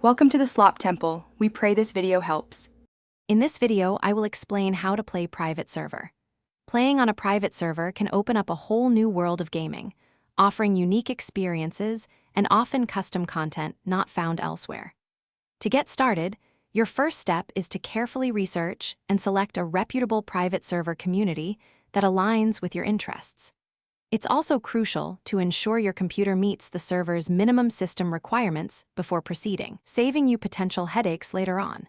Welcome to the Slop Temple. We pray this video helps. In this video, I will explain how to play private server. Playing on a private server can open up a whole new world of gaming, offering unique experiences and often custom content not found elsewhere. To get started, your first step is to carefully research and select a reputable private server community that aligns with your interests. It's also crucial to ensure your computer meets the server's minimum system requirements before proceeding, saving you potential headaches later on.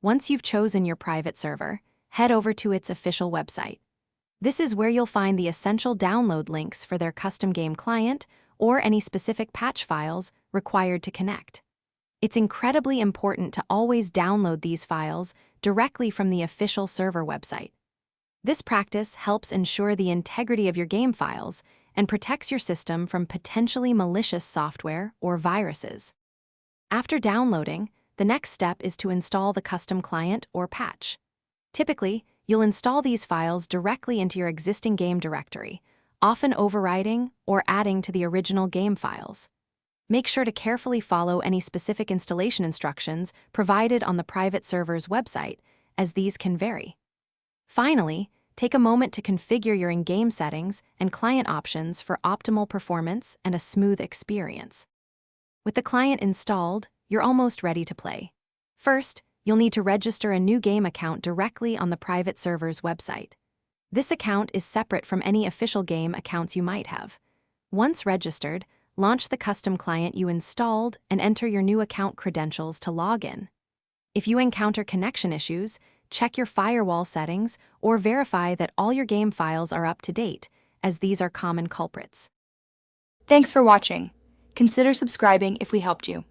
Once you've chosen your private server, head over to its official website. This is where you'll find the essential download links for their custom game client or any specific patch files required to connect. It's incredibly important to always download these files directly from the official server website. This practice helps ensure the integrity of your game files and protects your system from potentially malicious software or viruses. After downloading, the next step is to install the custom client or patch. Typically, you'll install these files directly into your existing game directory, often overriding or adding to the original game files. Make sure to carefully follow any specific installation instructions provided on the private server's website, as these can vary. Finally, take a moment to configure your in-game settings and client options for optimal performance and a smooth experience. With the client installed, you're almost ready to play. First, you'll need to register a new game account directly on the private server's website. This account is separate from any official game accounts you might have. Once registered, launch the custom client you installed and enter your new account credentials to log in. If you encounter connection issues, check your firewall settings or verify that all your game files are up to date, as these are common culprits. Thanks for watching. Consider subscribing if we helped you.